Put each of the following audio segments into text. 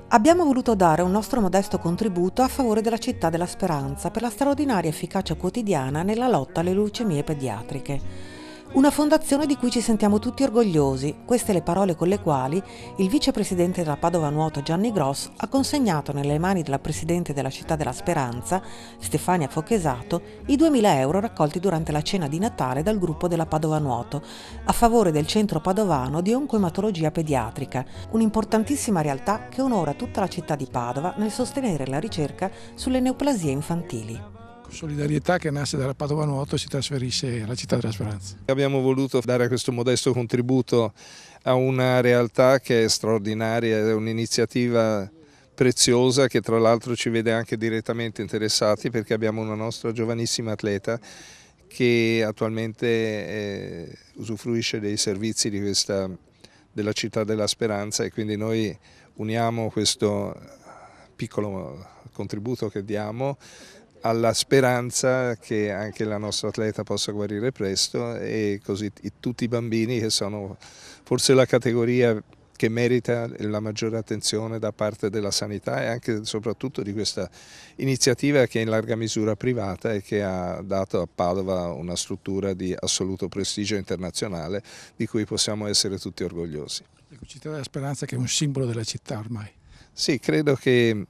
Abbiamo voluto dare un nostro modesto contributo a favore della Città della Speranza per la straordinaria efficacia quotidiana nella lotta alle leucemie pediatriche. Una fondazione di cui ci sentiamo tutti orgogliosi, queste le parole con le quali il vicepresidente della Padova Nuoto Gianni Gross ha consegnato nelle mani della presidente della Città della Speranza, Stefania Fochesato, i 2.000 euro raccolti durante la cena di Natale dal gruppo della Padova Nuoto a favore del centro padovano di oncoematologia pediatrica, un'importantissima realtà che onora tutta la città di Padova nel sostenere la ricerca sulle neoplasie infantili. Solidarietà che nasce dalla Padova Nuoto e si trasferisce alla Città della Speranza. Abbiamo voluto dare questo modesto contributo a una realtà che è straordinaria, è un'iniziativa preziosa che tra l'altro ci vede anche direttamente interessati perché abbiamo una nostra giovanissima atleta che attualmente usufruisce dei servizi della Città della Speranza e quindi noi uniamo questo piccolo contributo che diamo alla speranza che anche la nostra atleta possa guarire presto e così tutti i bambini che sono forse la categoria che merita la maggiore attenzione da parte della sanità e anche e soprattutto di questa iniziativa che è in larga misura privata e che ha dato a Padova una struttura di assoluto prestigio internazionale di cui possiamo essere tutti orgogliosi. La Città della Speranza che è un simbolo della città ormai. Sì, credo che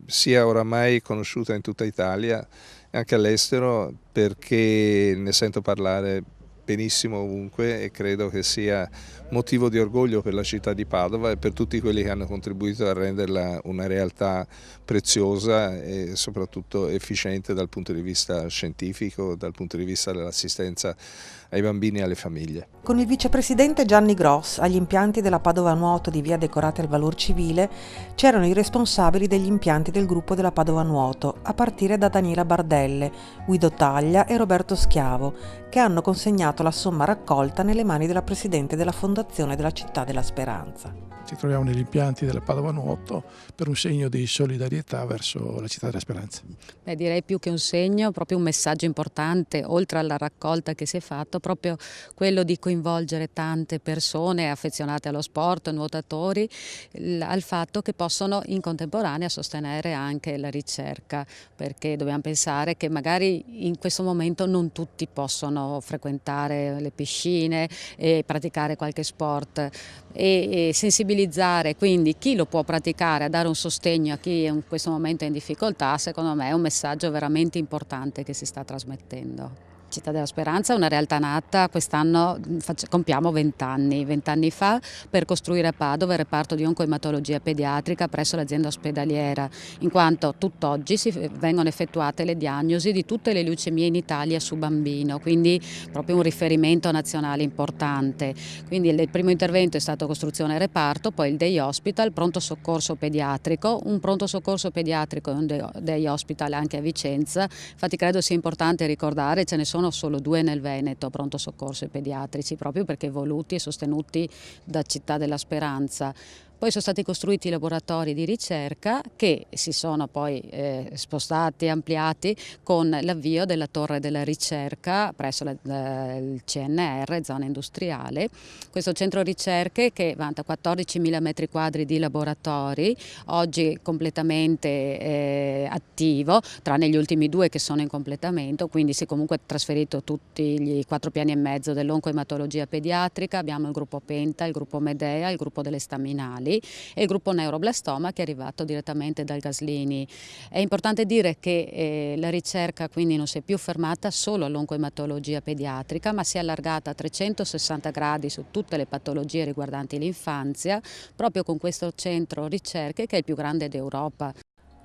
sia oramai conosciuta in tutta Italia e anche all'estero perché ne sento parlare benissimo ovunque e credo che sia motivo di orgoglio per la città di Padova e per tutti quelli che hanno contribuito a renderla una realtà preziosa e soprattutto efficiente dal punto di vista scientifico, dal punto di vista dell'assistenza ai bambini e alle famiglie. Con il vicepresidente Gianni Gross agli impianti della Padova Nuoto di via Decorati al Valor Civile c'erano i responsabili degli impianti del gruppo della Padova Nuoto, a partire da Daniela Bardelle, Guido Taglia e Roberto Schiavo, che hanno consegnato la somma raccolta nelle mani della presidente della Fondazione della Città della Speranza. Ci troviamo negli impianti della Padova Nuoto per un segno di solidarietà verso la Città della Speranza. Direi più che un segno, proprio un messaggio importante, oltre alla raccolta che si è fatto, proprio quello di coinvolgere tante persone affezionate allo sport, nuotatori, al fatto che possono in contemporanea sostenere anche la ricerca, perché dobbiamo pensare che magari in questo momento non tutti possono frequentare le piscine e praticare qualche sport e sensibilizzare quindi chi lo può praticare a dare un sostegno a chi in questo momento è in difficoltà, secondo me è un messaggio veramente importante che si sta trasmettendo. Città della Speranza è una realtà nata, quest'anno compiamo 20 anni. 20 anni fa per costruire a Padova il reparto di oncoematologia pediatrica presso l'azienda ospedaliera, in quanto tutt'oggi vengono effettuate le diagnosi di tutte le leucemie in Italia su bambino, quindi proprio un riferimento nazionale importante. Quindi il primo intervento è stato costruzione reparto, poi il day hospital, pronto soccorso pediatrico, un pronto soccorso pediatrico e un day hospital anche a Vicenza. Infatti credo sia importante ricordare, ce ne sono solo 2 nel Veneto, pronto soccorso e pediatrici, proprio perché voluti e sostenuti da Città della Speranza. Poi sono stati costruiti i laboratori di ricerca che si sono poi spostati e ampliati con l'avvio della torre della ricerca presso il CNR, zona industriale. Questo centro ricerche che vanta 14.000 metri quadri di laboratori, oggi completamente attivo, tranne gli ultimi 2 che sono in completamento, quindi si è comunque trasferito tutti gli 4 piani e mezzo dell'oncoematologia pediatrica, abbiamo il gruppo Penta, il gruppo Medea, il gruppo delle staminali e il gruppo neuroblastoma che è arrivato direttamente dal Gaslini. È importante dire che la ricerca quindi non si è più fermata solo all'oncoematologia pediatrica, ma si è allargata a 360 gradi su tutte le patologie riguardanti l'infanzia, proprio con questo centro ricerche che è il più grande d'Europa.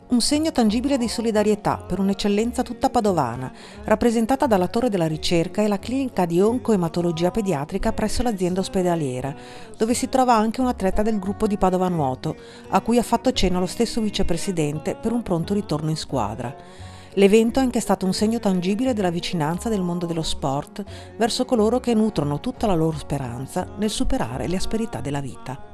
Un segno tangibile di solidarietà per un'eccellenza tutta padovana, rappresentata dalla Torre della Ricerca e la clinica di oncoematologia pediatrica presso l'azienda ospedaliera, dove si trova anche un atleta del gruppo di Padova Nuoto, a cui ha fatto cenno lo stesso vicepresidente per un pronto ritorno in squadra. L'evento è anche stato un segno tangibile della vicinanza del mondo dello sport verso coloro che nutrono tutta la loro speranza nel superare le asperità della vita.